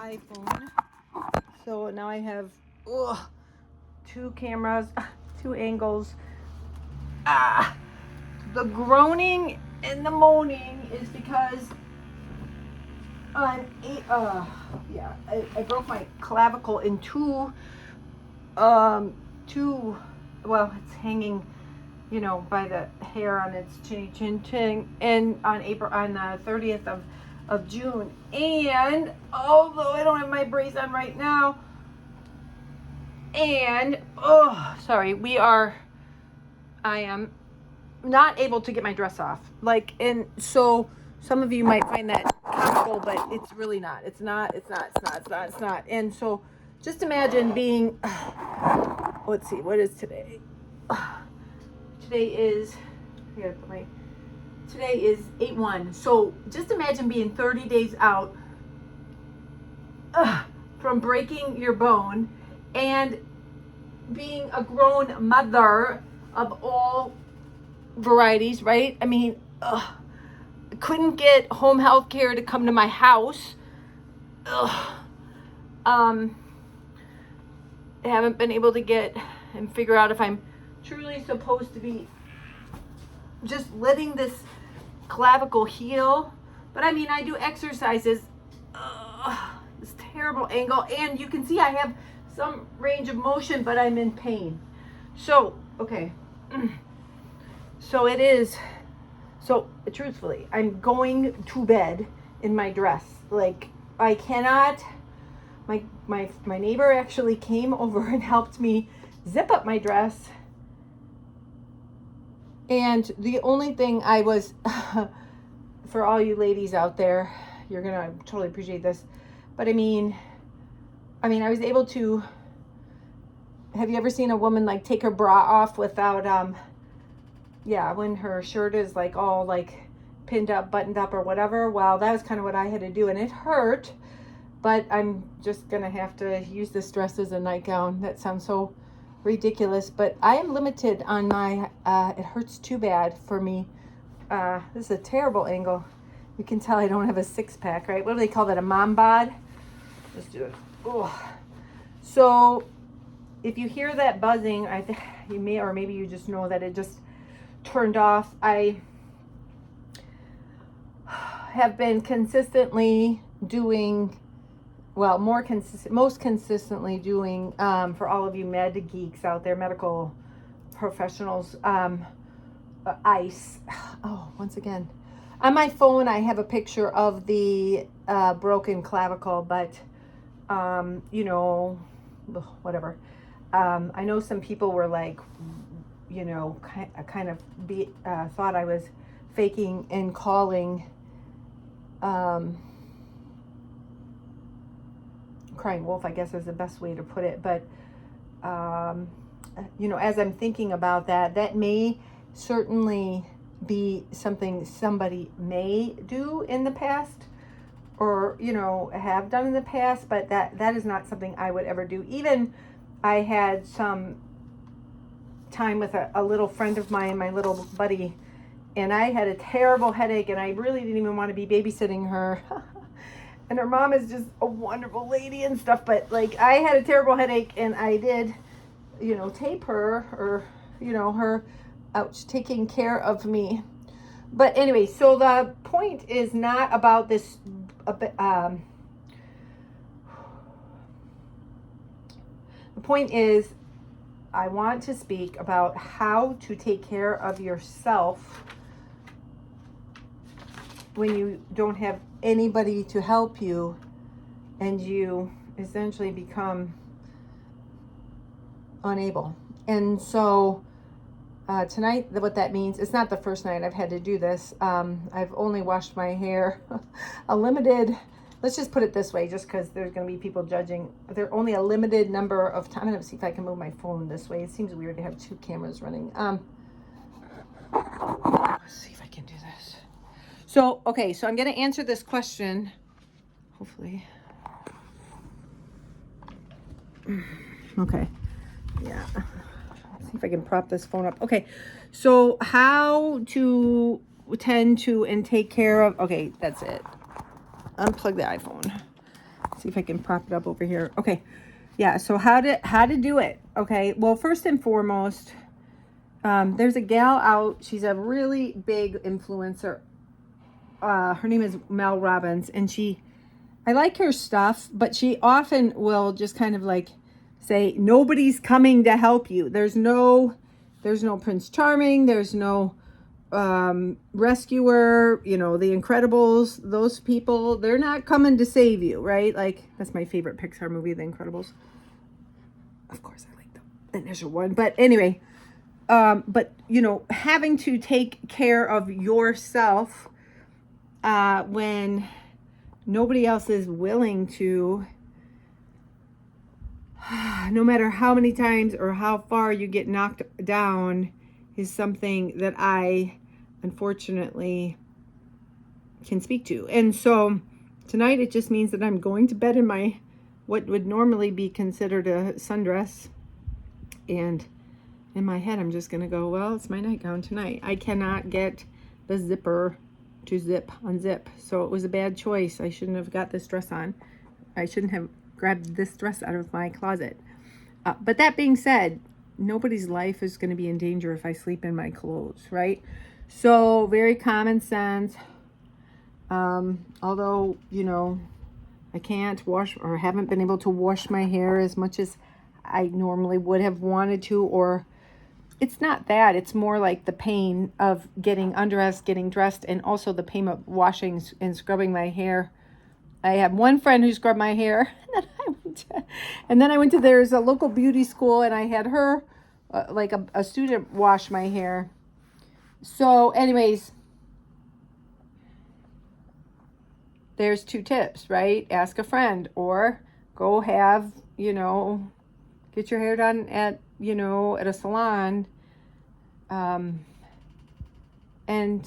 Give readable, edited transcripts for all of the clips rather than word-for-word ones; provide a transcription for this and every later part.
iPhone. So now I have two cameras, two angles. The groaning and the moaning is because I broke my clavicle in two, well, it's hanging, by the hair on its chin, and on the 30th of June. And although I don't have my brace on right now, and I am not able to get my dress off. And so some of you might find that comical, but it's really not. It's not. And so just imagine being, let's see, what is today? Today is 8/1. So just imagine being 30 days out from breaking your bone and being a grown mother of all varieties, right? I mean, couldn't get home health care to come to my house. Haven't been able to get and figure out if I'm truly supposed to be just letting this clavicle heal. But I mean, I do exercises. This terrible angle, and you can see I have some range of motion, but I'm in pain. So, okay. So it is. So truthfully, I'm going to bed in my dress. I cannot. My neighbor actually came over and helped me zip up my dress. And the only thing I was, for all you ladies out there, you're gonna totally appreciate this. But I mean, I was able to. Have you ever seen a woman take her bra off without when her shirt is all pinned up, buttoned up, or whatever? Well, that was kind of what I had to do, and it hurt. But I'm just gonna have to use this dress as a nightgown. That sounds so ridiculous, but I am limited on my. It hurts too bad for me. This is a terrible angle. You can tell I don't have a six-pack, right? What do they call that? A mom bod? Let's do it. Oh. So if you hear that buzzing, you may, or maybe you just know that it just turned off. I have been consistently doing, most consistently doing, for all of you med geeks out there, medical professionals, ice. Oh, once again, on my phone I have a picture of the broken clavicle, but whatever. I know some people were kind of thought I was faking and calling crying wolf, I guess is the best way to put it. But as I'm thinking about that may certainly be something somebody may do in the past, or have done in the past, but that is not something I would ever do. Even I had some time with a little friend of mine, my little buddy, and I had a terrible headache, and I really didn't even want to be babysitting her. And her mom is just a wonderful lady and stuff, but I had a terrible headache, and I did, tape her, or her out taking care of me. But anyway, so the point is not about this. The point is, I want to speak about how to take care of yourself when you don't have anybody to help you, and you essentially become unable. And so tonight, what that means, it's not the first night I've had to do this. I've only washed my hair a limited, let's just put it this way, just because there's going to be people judging. There only a limited number of time. I'm going to see if I can move my phone this way. It seems weird to have two cameras running. Let's see if I can do this. So, okay, so I'm going to answer this question, hopefully. Okay, yeah. See if I can prop this phone up. Okay, so how to tend to and take care of, okay, that's it. Unplug the iPhone. see if I can prop it up over here. Okay. Yeah. So how to do it. Okay. Well, first and foremost, there's a gal out. She's a really big influencer. Her name is Mel Robbins, and I like her stuff, but she often will just kind of like say, nobody's coming to help you. There's no Prince Charming. There's no rescuer, the Incredibles, those people, they're not coming to save you, right? Like, that's my favorite Pixar movie, The Incredibles. Of course I like the initial one, but anyway, but having to take care of yourself when nobody else is willing to, no matter how many times or how far you get knocked down, is something that I unfortunately can speak to. And so tonight it just means that I'm going to bed in my what would normally be considered a sundress, and in my head I'm just going to go, well, it's my nightgown tonight. I cannot get the zipper to unzip, so it was a bad choice. I shouldn't have got this dress on. I shouldn't have grabbed this dress out of my closet. But that being said, nobody's life is going to be in danger if I sleep in my clothes, right? So very common sense. Although, I can't wash or haven't been able to wash my hair as much as I normally would have wanted to, or it's not that. It's more like the pain of getting undressed, getting dressed, and also the pain of washing and scrubbing my hair. I have one friend who scrubbed my hair, and then I went to there's a local beauty school, and I had her, like a student, wash my hair. So anyways, there's 2 tips, right? Ask a friend, or go have, get your hair done at, at a salon. And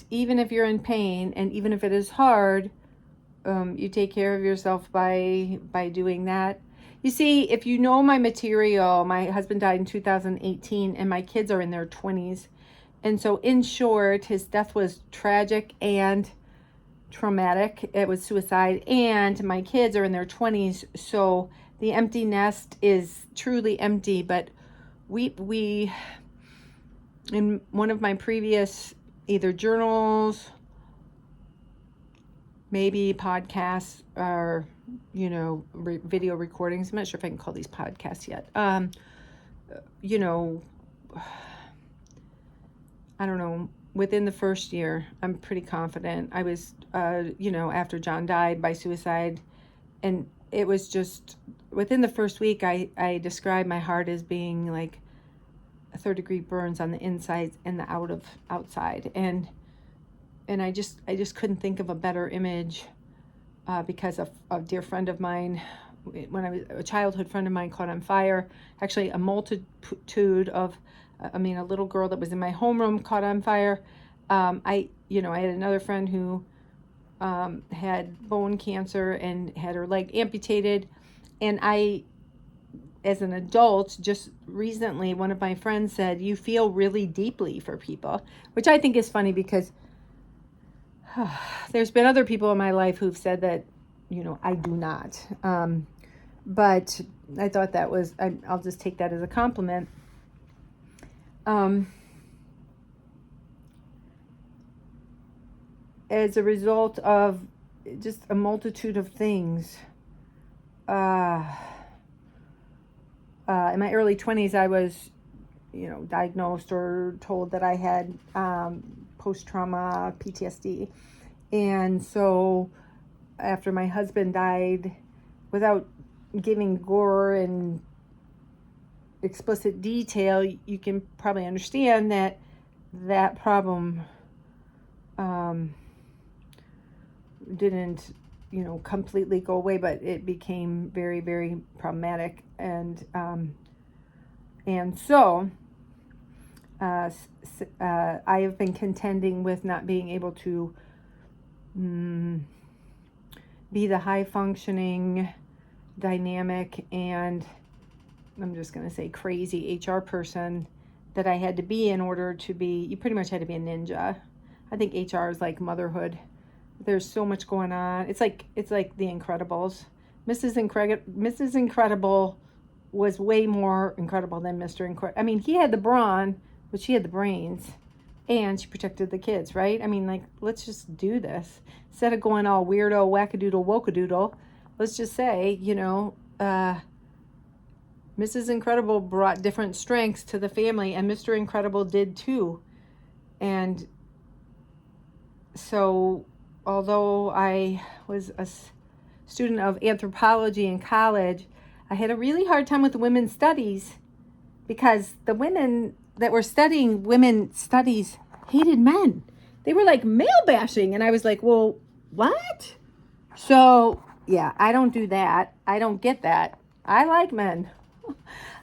even if you're in pain, and even if it is hard, you take care of yourself by doing that. You see, if you know my material, my husband died in 2018 and my kids are in their 20s. And so in short, his death was tragic and traumatic. It was suicide, and my kids are in their 20s. So the empty nest is truly empty. But we in one of my previous either journals, maybe podcasts, or video recordings. I'm not sure if I can call these podcasts yet. I don't know. Within the first year, I'm pretty confident. I was, after John died by suicide, and it was just within the first week, I described my heart as being like a 3rd-degree burns on the inside and the outside, and I just couldn't think of a better image, because a dear friend of mine, when I was a childhood friend of mine, caught on fire. Actually, a multitude of, a little girl that was in my homeroom caught on fire. I had another friend who had bone cancer and had her leg amputated, and I, as an adult, just recently, one of my friends said, you feel really deeply for people, which I think is funny because there's been other people in my life who've said that, I do not. But I thought that was, I'll just take that as a compliment. As a result of just a multitude of things, in my early 20s, I was, diagnosed or told that I had post-trauma PTSD. And so after my husband died, without giving gore and explicit detail, you can probably understand that problem didn't, completely go away, but it became very, very problematic. And so I have been contending with not being able to be the high-functioning, dynamic, and I'm just going to say crazy HR person that I had to be in order to be, you pretty much had to be a ninja. I think HR is like motherhood. There's so much going on. It's like The Incredibles. Mrs. Incredible was way more incredible than Mr. Incredible. I mean, he had the brawn, but she had the brains, and she protected the kids, right? I mean, like, let's just do this instead of going all weirdo, wackadoodle, wokadoodle. Let's just say, Mrs. Incredible brought different strengths to the family, and Mr. Incredible did too. And so, although I was a student of anthropology in college, I had a really hard time with women's studies because the women that were studying women's studies hated men. They were like male bashing. And I was like, well, what? So, yeah, I don't do that. I don't get that. I like men.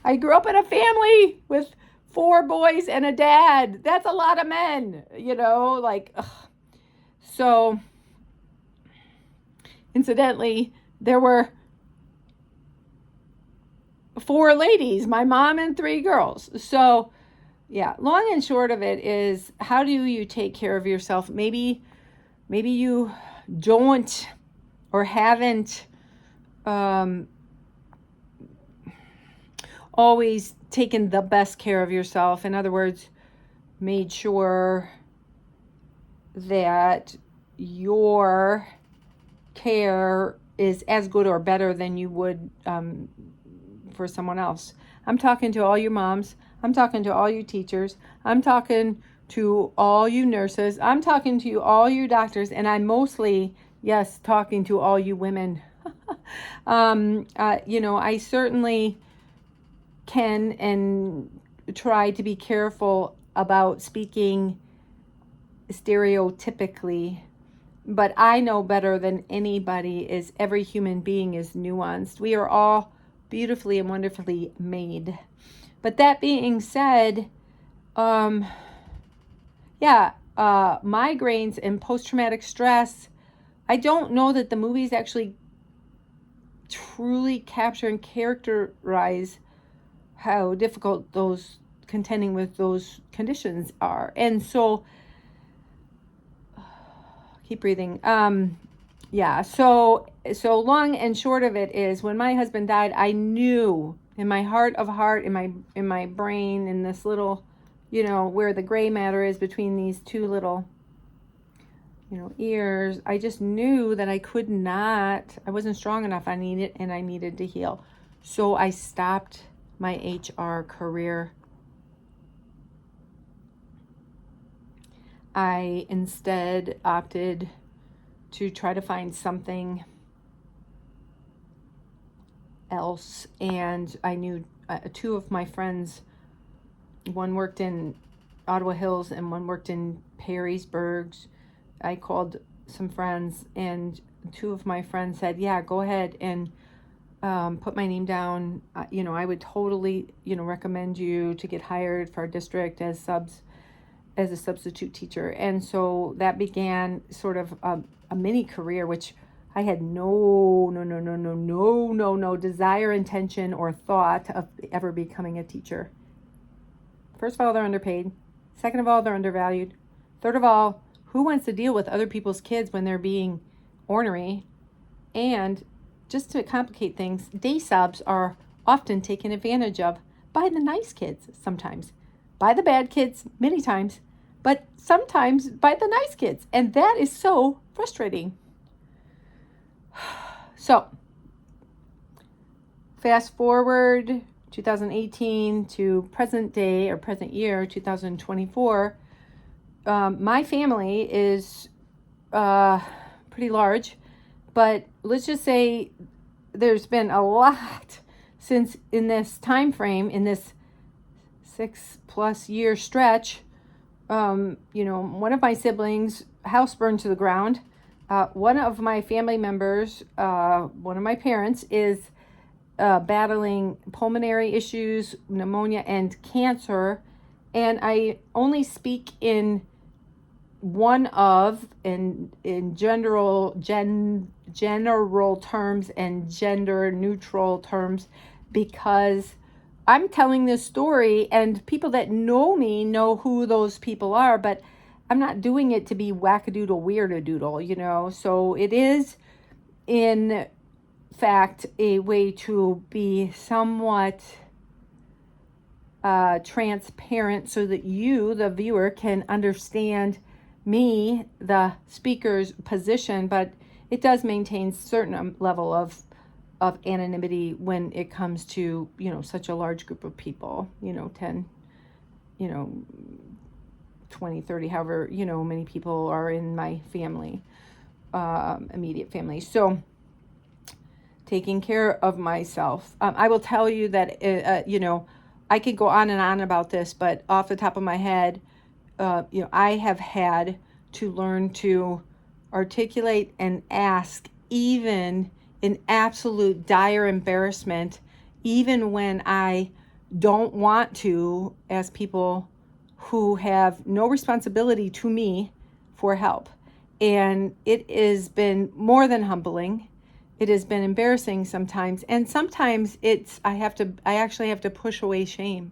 I grew up in a family with 4 boys and a dad. That's a lot of men, like, ugh. So, incidentally, there were 4 ladies, my mom and 3 girls. So, yeah, long and short of it is, how do you take care of yourself? Maybe you don't or haven't always taken the best care of yourself. In other words, made sure that your care is as good or better than you would for someone else. I'm talking to all you moms. I'm talking to all you teachers. I'm talking to all you nurses. I'm talking to all you doctors. And I'm mostly, yes, talking to all you women. I certainly can and try to be careful about speaking stereotypically, but I know better than anybody is every human being is nuanced. We are all beautifully and wonderfully made. But that being said, migraines and post-traumatic stress, I don't know that the movies actually truly capture and characterize how difficult those contending with those conditions are. And so, keep breathing. So long and short of it is, when my husband died, I knew in my heart of heart, in my brain, in this little, where the gray matter is between these 2 little, ears, I just knew that I wasn't strong enough. I needed to heal. So I stopped my HR career. I instead opted to try to find something else. And I knew 2 of my friends, one worked in Ottawa Hills and one worked in Perrysburg. I called some friends, and 2 of my friends said, yeah, go ahead and put my name down. I would totally, recommend you to get hired for our district as a substitute teacher. And so that began sort of a mini career, which I had no desire, intention, or thought of ever becoming a teacher. First of all, they're underpaid. Second of all, they're undervalued. Third of all, who wants to deal with other people's kids when they're being ornery? And just to complicate things, day subs are often taken advantage of by the nice kids sometimes, by the bad kids many times, but sometimes by the nice kids. And that is so frustrating. So, fast forward 2018 to present day, or present year, 2024. My family is pretty large, but let's just say there's been a lot since in this time frame, in this 6+ year stretch. One of my siblings' house burned to the ground. One of my family members, one of my parents, is battling pulmonary issues, pneumonia, and cancer. And I only speak in general terms and gender neutral terms, because I'm telling this story, and people that know me know who those people are, but I'm not doing it to be wackadoodle weirdadoodle, So it is in fact, a way to be somewhat transparent so that you, the viewer, can understand me, the speaker's position, but it does maintain certain level of anonymity when it comes to, such a large group of people, 10, 20, 30, however, many people are in my family, immediate family. So taking care of myself. I will tell you that, I could go on and on about this, but off the top of my head, I have had to learn to articulate and ask, even in absolute dire embarrassment, even when I don't want to, ask people who have no responsibility to me for help. And it has been more than humbling. It has been embarrassing sometimes. And sometimes I actually have to push away shame.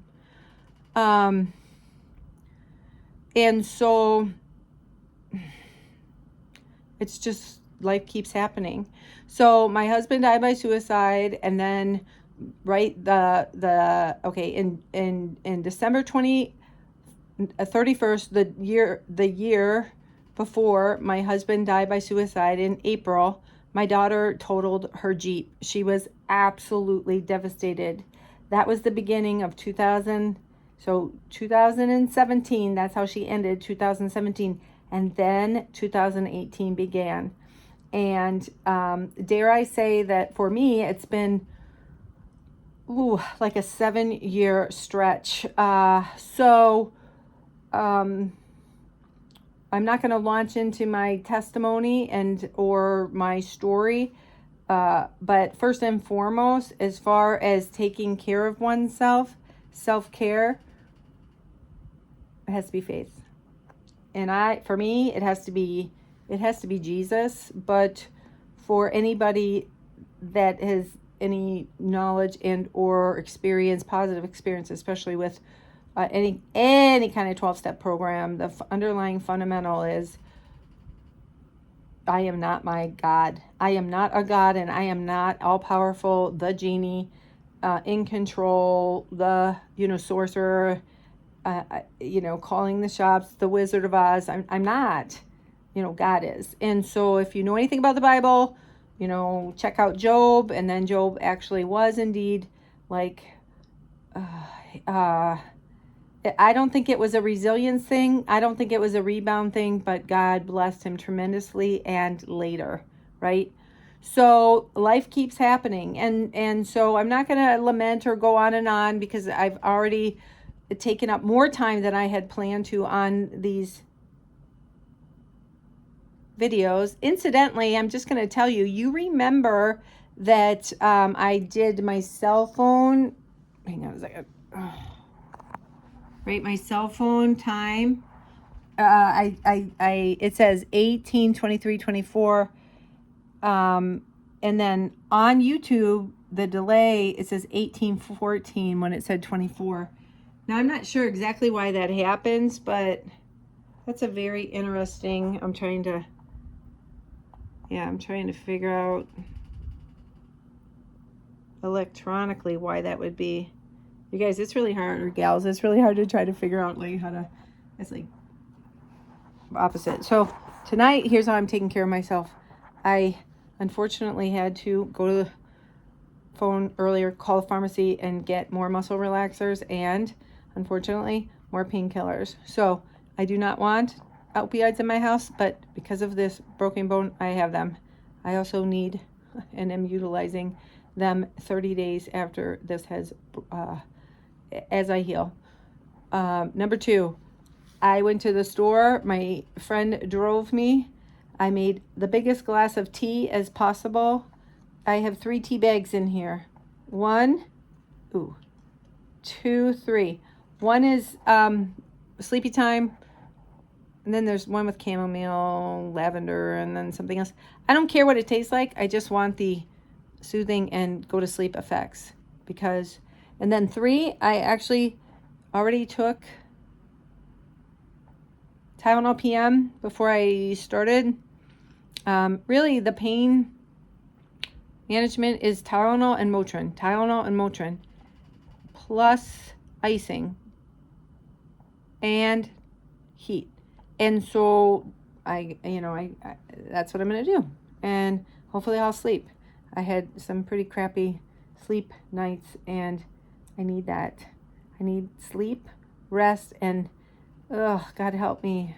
And so it's just, life keeps happening. So my husband died by suicide, and then in December 31st, the year before my husband died by suicide, in April, my daughter totaled her Jeep. She was absolutely devastated. That was the beginning of 2017, that's how she ended, 2017. And then 2018 began. And dare I say that for me, it's been like a 7-year stretch. I'm not going to launch into my testimony or my story. But first and foremost, as far as taking care of oneself, self-care, it has to be faith. And for me, it has to be Jesus. But for anybody that has any knowledge and or positive experience, especially with any kind of 12-step program, the underlying fundamental is, I am not my God. I am not a God, and I am not all-powerful, the genie, in control, the, sorcerer, calling the shots, the Wizard of Oz. I'm not. God is. And so if you know anything about the Bible, check out Job. And then Job actually was indeed I don't think it was a resilience thing. I don't think it was a rebound thing, but God blessed him tremendously and later, right? So life keeps happening. And so I'm not going to lament or go on and on, because I've already taken up more time than I had planned to on these videos. Incidentally, I'm just going to tell you, you remember that I did my cell phone. Hang on a second. Right, my cell phone time. It says 18, 23, 24. And then on YouTube, the delay, it says 18:14 when it said 24. Now, I'm not sure exactly why that happens, but that's a very interesting, I'm trying to figure out electronically why that would be. You guys, it's really hard, or gals, it's really hard to try to figure out how to, it's opposite. So tonight, here's how I'm taking care of myself. I unfortunately had to go to the phone earlier, call the pharmacy, and get more muscle relaxers and, unfortunately, more painkillers. So I do not want opioids in my house, but because of this broken bone, I have them. I also need and am utilizing them 30 days after this has, as I heal. Number 2, I went to the store. My friend drove me. I made the biggest glass of tea as possible. I have 3 tea bags in here. 1, 2, 3. One is sleepy time. And then there's one with chamomile, lavender, and then something else. I don't care what it tastes like. I just want the soothing and go to sleep effects. And then 3, I actually already took Tylenol PM before I started. Really, the pain Management is Tylenol and Motrin, plus icing and heat. And so I that's what I'm going to do. And hopefully I'll sleep. I had some pretty crappy sleep nights, and I need that. I need sleep, rest, and God help me.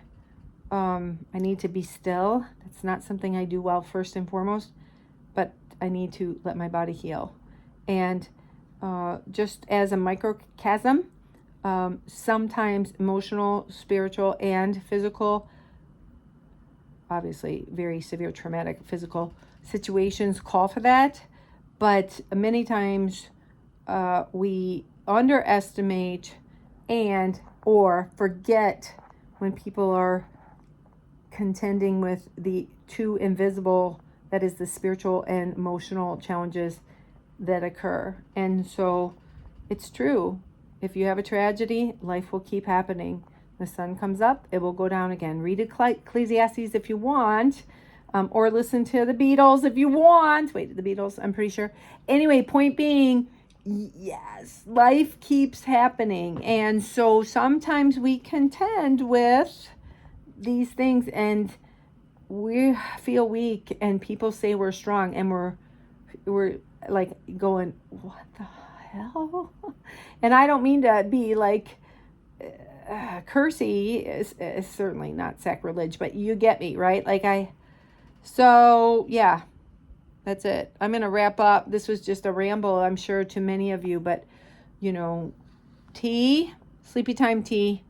I need to be still. That's not something I do well first and foremost, but I need to let my body heal. And just as a microcosm, sometimes emotional, spiritual, and physical, obviously very severe traumatic physical situations call for that. But many times we underestimate and or forget when people are contending with the two invisible, that is the spiritual and emotional challenges that occur. And so it's true. If you have a tragedy, life will keep happening. The sun comes up, it will go down again. Read Ecclesiastes if you want, or listen to the Beatles if you want. Wait, the Beatles, I'm pretty sure. Anyway, point being, yes, life keeps happening. And so sometimes we contend with these things and we feel weak, and people say we're strong, and we're like going, what the hell? And I don't mean to be like cursy, is certainly not sacrilege, but you get me, right? So yeah, that's it. I'm going to wrap up. This was just a ramble, I'm sure, to many of you, but tea, sleepy time tea,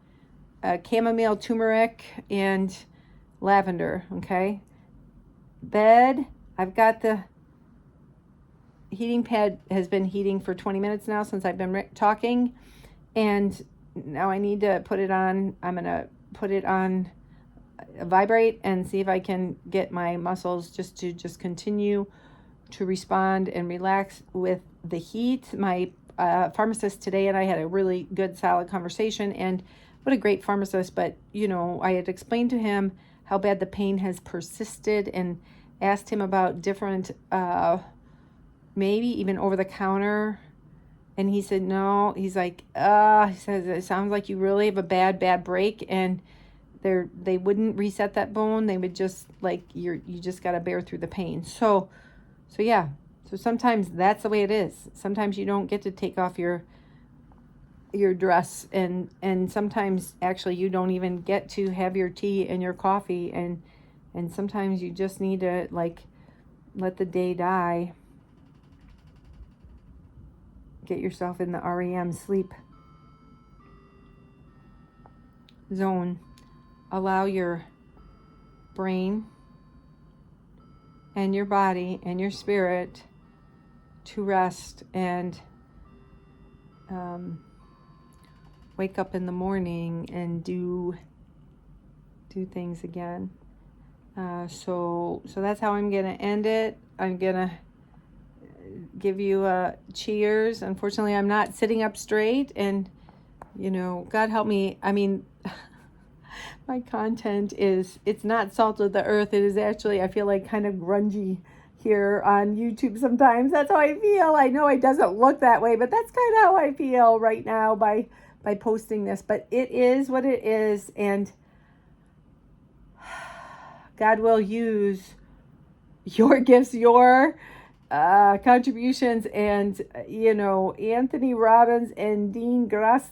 chamomile, turmeric, and lavender. Okay. Bed, I've got the heating pad has been heating for 20 minutes now since I've been talking, and now I need to put it on. I'm going to put it on vibrate and see if I can get my muscles just continue to respond and relax with the heat. My pharmacist today and I had a really good, solid conversation, and what a great pharmacist. But, I had explained to him how bad the pain has persisted and asked him about different, maybe even over the counter. And he said, no, he's like, he says, it sounds like you really have a bad break, and they wouldn't reset that bone. They would just you just got to bear through the pain. So yeah. So sometimes that's the way it is. Sometimes you don't get to take off your dress, and sometimes actually you don't even get to have your tea and your coffee, and sometimes you just need to let the day die. Get yourself in the REM sleep zone. Allow your brain and your body and your spirit to rest and wake up in the morning and do things again. So that's how I'm gonna end it. I'm gonna give you a cheers. Unfortunately, I'm not sitting up straight, and God help me. I mean, my content it's not salt of the earth. It is actually, I feel like, kind of grungy here on YouTube sometimes. That's how I feel. I know it doesn't look that way, but that's kind of how I feel right now by posting this. But it is what it is, and God will use your gifts, your contributions, and Anthony Robbins and Dean Gracias,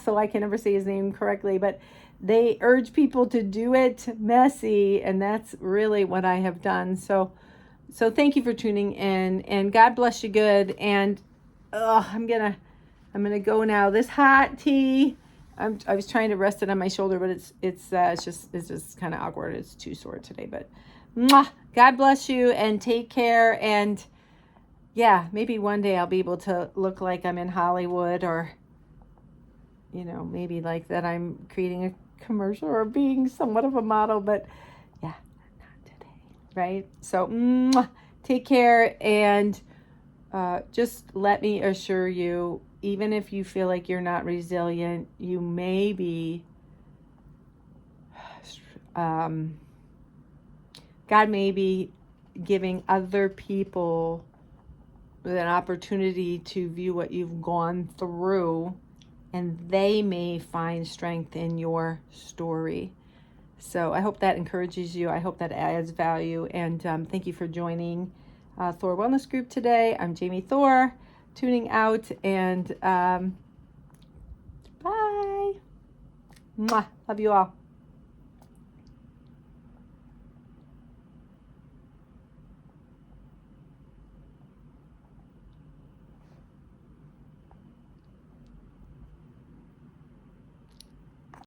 so I can never say his name correctly, but they urge people to do it messy, and that's really what I have done. So thank you for tuning in, and God bless you good. And I'm gonna go now. This hot tea, I was trying to rest it on my shoulder, but it's just kind of awkward. It's too sore today, but mwah, God bless you and take care. And yeah, maybe one day I'll be able to look like I'm in Hollywood, or maybe like that I'm creating a commercial or being somewhat of a model, but yeah, not today, right? So take care, and just let me assure you, even if you feel like you're not resilient, you may be God may be giving other people an opportunity to view what you've gone through, and they may find strength in your story. So I hope that encourages you. I hope that adds value. And thank you for joining Thor Wellness Group today. I'm Jamie Thor, tuning out, and bye. Mwah. Love you all.